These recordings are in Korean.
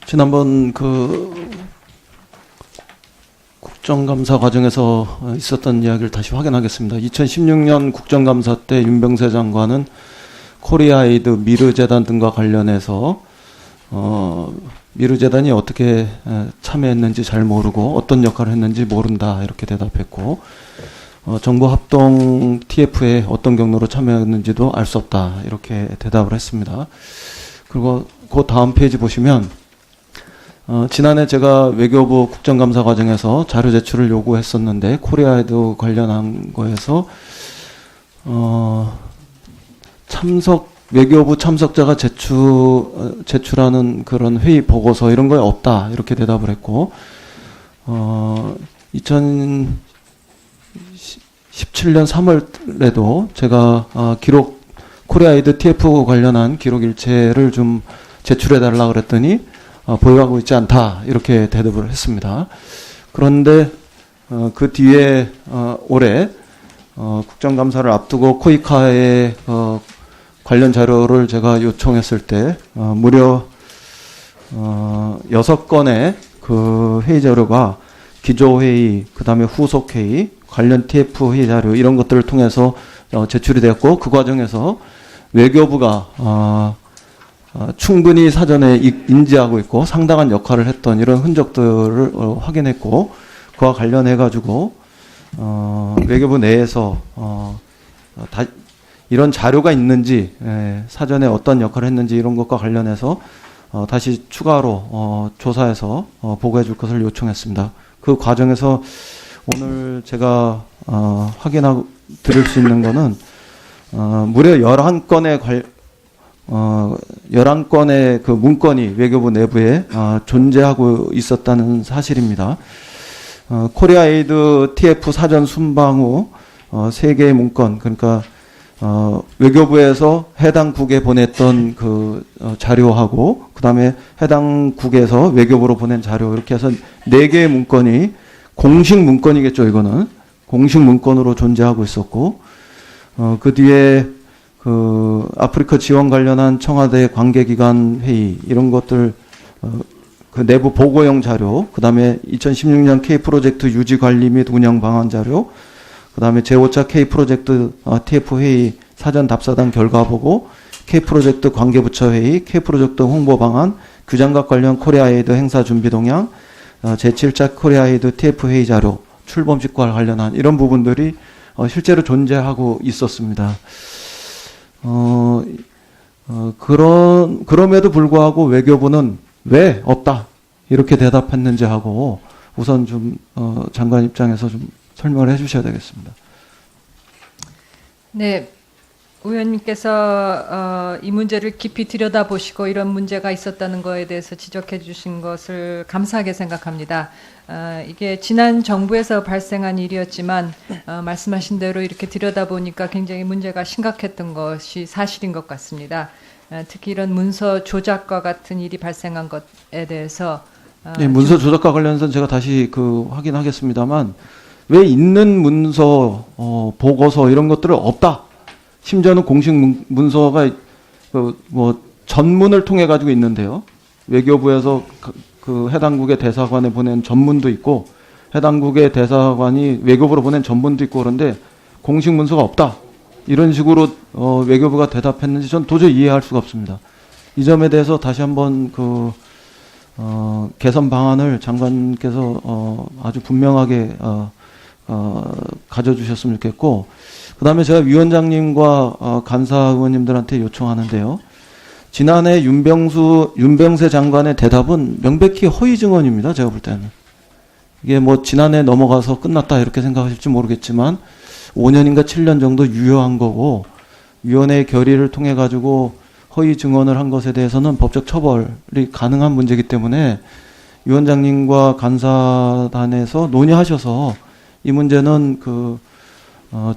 지난번 그 국정감사 과정에서 있었던 이야기를 다시 확인하겠습니다. 2016년 국정감사 때 윤병세 장관은 코리아에이드 미르재단 등과 관련해서 미르재단이 어떻게 참여했는지 잘 모르고 어떤 역할을 했는지 모른다 이렇게 대답했고, 정부 합동 TF에 어떤 경로로 참여했는지도 알 수 없다 이렇게 대답을 했습니다. 그리고 그 다음 페이지 보시면 지난해 제가 외교부 국정감사 과정에서 자료 제출을 요구했었는데 코리아에이드 관련한 거에서 외교부 참석자가 제출하는 그런 회의 보고서 이런 거에 없다 이렇게 대답을 했고, 2017년 3월에도 제가 기록 코리아에이드 TF 관련한 기록 일체를 좀 제출해 달라 그랬더니 보유하고 있지 않다 이렇게 대답을 했습니다. 그런데 그 뒤에 올해 국정감사를 앞두고 코이카의 관련 자료를 제가 요청했을 때 무려 6건의 그 회의 자료가 기조회의, 그 다음에 후속회의, 관련 TF 회의 자료 이런 것들을 통해서 제출이 되었고, 그 과정에서 외교부가 충분히 사전에 인지하고 있고 상당한 역할을 했던 이런 흔적들을 확인했고, 그와 관련해 가지고 외교부 내에서 이런 자료가 있는지, 사전에 어떤 역할을 했는지 이런 것과 관련해서 다시 추가로 조사해서 보고해 줄 것을 요청했습니다. 그 과정에서 오늘 제가 확인하고 드릴 수 있는 거는 무려 11건의 그 문건이 외교부 내부에 존재하고 있었다는 사실입니다. 코리아에이드 TF 사전 순방 후 3개의 문건, 그러니까 외교부에서 해당 국에 보냈던 그 자료하고 그 다음에 해당 국에서 외교부로 보낸 자료, 이렇게 해서 4개의 문건이 공식 문건이겠죠. 이거는 공식 문건으로 존재하고 있었고, 그 뒤에 그 아프리카 지원 관련한 청와대 관계기관 회의 이런 것들, 그 내부 보고용 자료, 그 다음에 2016년 K 프로젝트 유지 관리 및 운영 방안 자료, 그 다음에 제5차 K 프로젝트 TF 회의 사전 답사단 결과 보고, K 프로젝트 관계부처 회의, K 프로젝트 홍보 방안, 규장각 관련 코리아에이드 행사 준비 동향, 제7차 코리아에이드 TF 회의 자료, 출범식과 관련한 이런 부분들이 실제로 존재하고 있었습니다. 그럼에도 불구하고 외교부는 왜 없다 이렇게 대답했는지 하고 우선 좀 장관 입장에서 좀 설명을 해주셔야 되겠습니다. 네, 의원님께서 이 문제를 깊이 들여다보시고 이런 문제가 있었다는 것에 대해서 지적해 주신 것을 감사하게 생각합니다. 이게 지난 정부에서 발생한 일이었지만 말씀하신 대로 이렇게 들여다보니까 굉장히 문제가 심각했던 것이 사실인 것 같습니다. 특히 이런 문서 조작과 같은 일이 발생한 것에 대해서 네, 문서 조작과 관련해서는 제가 다시 확인하겠습니다만, 왜 있는 문서, 보고서 이런 것들은 없다. 심지어는 공식 문서가 전문을 통해 가지고 있는데요. 외교부에서 그 해당국의 대사관에 보낸 전문도 있고, 해당국의 대사관이 외교부로 보낸 전문도 있고, 그런데 공식 문서가 없다. 이런 식으로 외교부가 대답했는지 전 도저히 이해할 수가 없습니다. 이 점에 대해서 다시 한번 개선 방안을 장관께서 아주 분명하게 가져주셨으면 좋겠고, 그 다음에 제가 위원장님과 간사 의원님들한테 요청하는데요. 지난해 윤병세 장관의 대답은 명백히 허위 증언입니다. 제가 볼 때는. 이게 지난해 넘어가서 끝났다 이렇게 생각하실지 모르겠지만 5년인가 7년 정도 유효한 거고, 위원회의 결의를 통해 가지고 허위 증언을 한 것에 대해서는 법적 처벌이 가능한 문제이기 때문에 위원장님과 간사단에서 논의하셔서 이 문제는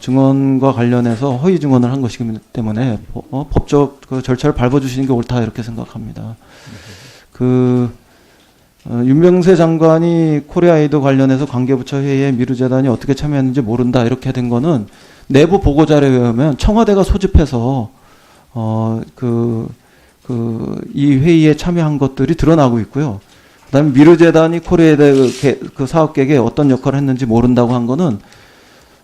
증언과 관련해서 허위 증언을 한 것이기 때문에 법적 절차를 밟아주시는 게 옳다 이렇게 생각합니다. 윤병세 장관이 코리아에이드 관련해서 관계부처 회의에 미르재단이 어떻게 참여했는지 모른다 이렇게 된 거는 내부 보고 자료에 의하면 청와대가 소집해서 이 회의에 참여한 것들이 드러나고 있고요. 그다음에 미르재단이 코리아에다 그 사업 계획에 어떤 역할을 했는지 모른다고 한 거는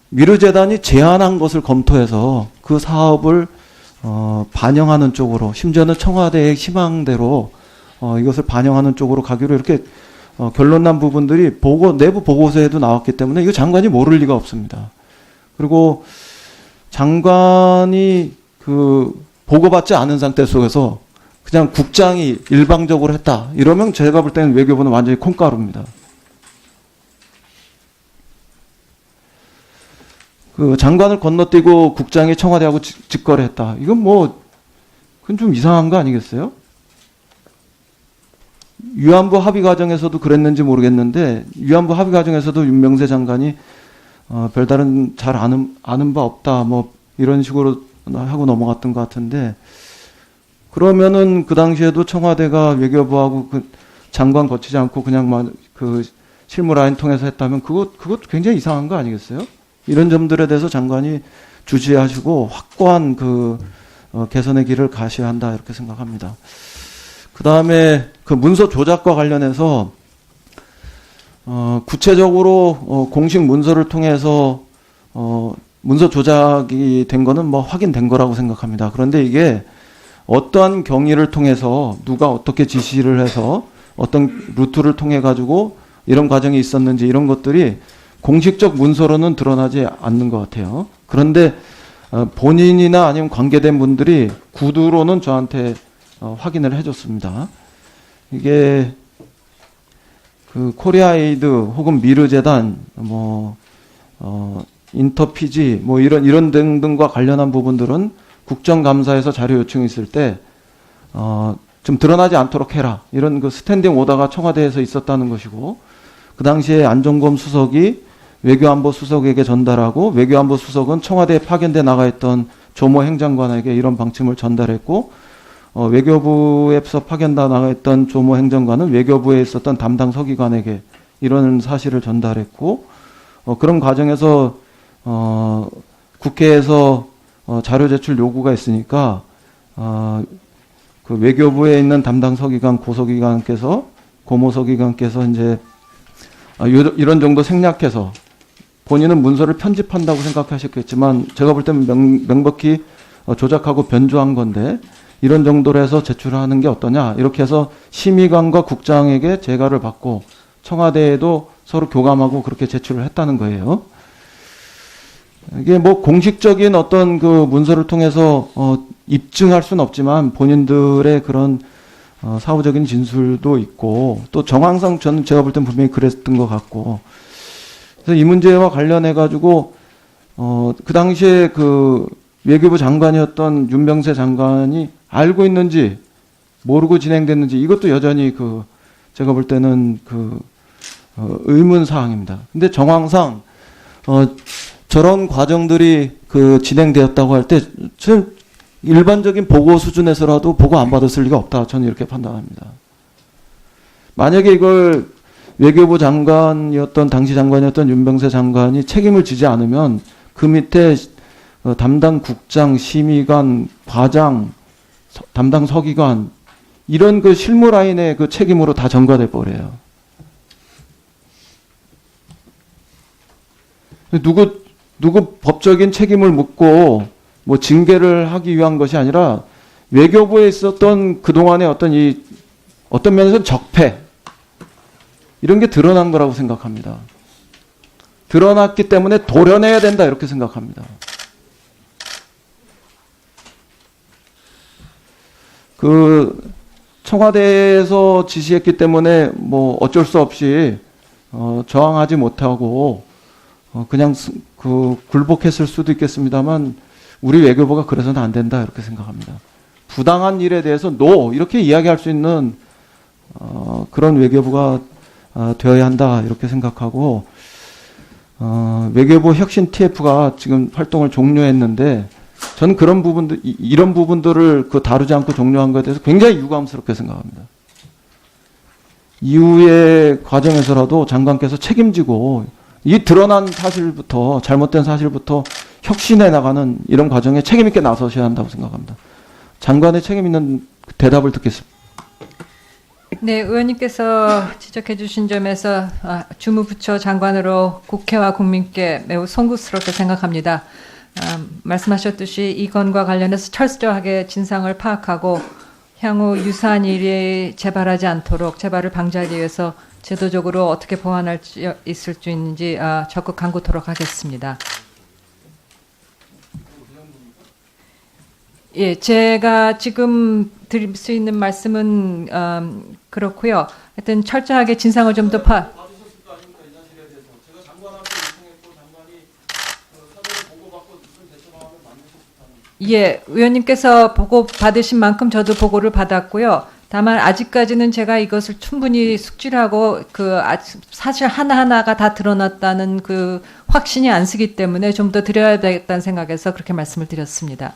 미르재단이 제안한 것을 검토해서 그 사업을 반영하는 쪽으로, 심지어는 청와대의 희망대로 이것을 반영하는 쪽으로 가기로 이렇게 결론난 부분들이 내부 보고서에도 나왔기 때문에 이거 장관이 모를 리가 없습니다. 그리고 장관이 보고받지 않은 상태 속에서 그냥 국장이 일방적으로 했다, 이러면 제가 볼 때는 외교부는 완전히 콩가루입니다. 장관을 건너뛰고 국장이 청와대하고 직거래했다, 이건 그건 좀 이상한 거 아니겠어요? 위안부 합의 과정에서도 그랬는지 모르겠는데, 위안부 합의 과정에서도 윤명세 장관이 별다른 잘 아는 바 없다, 이런 식으로 하고 넘어갔던 것 같은데, 그러면은 그 당시에도 청와대가 외교부하고 장관 거치지 않고 그냥 실무 라인 통해서 했다면 그것 굉장히 이상한 거 아니겠어요? 이런 점들에 대해서 장관이 주시하시고 확고한 개선의 길을 가셔야 한다, 이렇게 생각합니다. 그 다음에 문서 조작과 관련해서 구체적으로 공식 문서를 통해서 문서 조작이 된 거는 확인된 거라고 생각합니다. 그런데 이게 어떠한 경위를 통해서 누가 어떻게 지시를 해서 어떤 루트를 통해 가지고 이런 과정이 있었는지, 이런 것들이 공식적 문서로는 드러나지 않는 것 같아요. 그런데 본인이나 아니면 관계된 분들이 구두로는 저한테 확인을 해줬습니다. 이게 코리아에이드 혹은 미르재단, 인터피지, 이런 등등과 관련한 부분들은 국정감사에서 자료 요청이 있을 때 좀 드러나지 않도록 해라, 이런 스탠딩 오더가 청와대에서 있었다는 것이고, 그 당시에 안종범 수석이 외교안보 수석에게 전달하고, 외교안보 수석은 청와대에 파견돼 나가 있던 조모 행정관에게 이런 방침을 전달했고, 외교부에서 파견돼 나가 있던 조모 행정관은 외교부에 있었던 담당 서기관에게 이런 사실을 전달했고, 그런 과정에서 국회에서 자료 제출 요구가 있으니까 외교부에 있는 담당 서기관, 고서기관께서, 고모서기관께서 이제 이런 정도 생략해서, 본인은 문서를 편집한다고 생각하셨겠지만 제가 볼 때는 명백히 조작하고 변조한 건데, 이런 정도로 해서 제출하는 게 어떠냐, 이렇게 해서 심의관과 국장에게 재가를 받고 청와대에도 서로 교감하고 그렇게 제출을 했다는 거예요. 이게 공식적인 어떤 문서를 통해서 입증할 수는 없지만 본인들의 그런 사후적인 진술도 있고, 또 정황상 제가 볼 땐 분명히 그랬던 것 같고, 그래서 이 문제와 관련해 가지고 그 당시에 외교부 장관이었던 윤병세 장관이 알고 있는지 모르고 진행됐는지, 이것도 여전히 제가 볼 때는 의문 사항입니다. 근데 정황상 저런 과정들이 진행되었다고 할 때 일반적인 보고 수준에서라도 보고 안 받았을 리가 없다, 저는 이렇게 판단합니다. 만약에 이걸 외교부 장관이었던, 당시 장관이었던 윤병세 장관이 책임을 지지 않으면 그 밑에 담당 국장, 심의관, 과장, 담당 서기관, 이런 실무 라인의 책임으로 다 전가돼 버려요. 누구 법적인 책임을 묻고 징계를 하기 위한 것이 아니라, 외교부에 있었던 그동안의 어떤 면에서는 적폐, 이런 게 드러난 거라고 생각합니다. 드러났기 때문에 도려내야 된다, 이렇게 생각합니다. 청와대에서 지시했기 때문에 어쩔 수 없이 저항하지 못하고 그냥 굴복했을 수도 있겠습니다만, 우리 외교부가 그래서는 안 된다, 이렇게 생각합니다. 부당한 일에 대해서 NO, 이렇게 이야기할 수 있는 그런 외교부가 되어야 한다, 이렇게 생각하고, 외교부 혁신 TF가 지금 활동을 종료했는데, 저는 그런 부분들, 이런 부분들을 다루지 않고 종료한 것에 대해서 굉장히 유감스럽게 생각합니다. 이후의 과정에서라도 장관께서 책임지고, 이 드러난 사실부터, 잘못된 사실부터 혁신해 나가는 이런 과정에 책임 있게 나서셔야 한다고 생각합니다. 장관의 책임 있는 대답을 듣겠습니다. 네, 의원님께서 지적해 주신 점에서 주무부처 장관으로 국회와 국민께 매우 송구스럽게 생각합니다. 말씀하셨듯이 이 건과 관련해서 철저하게 진상을 파악하고 향후 유사한 일이 재발하지 않도록 재발을 방지하기 위해서 제도적으로 어떻게 보완할 수 있을 수 있는지 적극 강구토록 하겠습니다. 예, 제가 지금 드릴 수 있는 말씀은 그렇고요. 하여튼 철저하게 진상을 좀 더 예, 의원님께서 보고 받으신 만큼 저도 보고를 받았고요. 다만 아직까지는 제가 이것을 충분히 숙지하고 사실 하나하나가 다 드러났다는 그 확신이 안 서기 때문에 좀 더 드려야 되겠다는 생각에서 그렇게 말씀을 드렸습니다.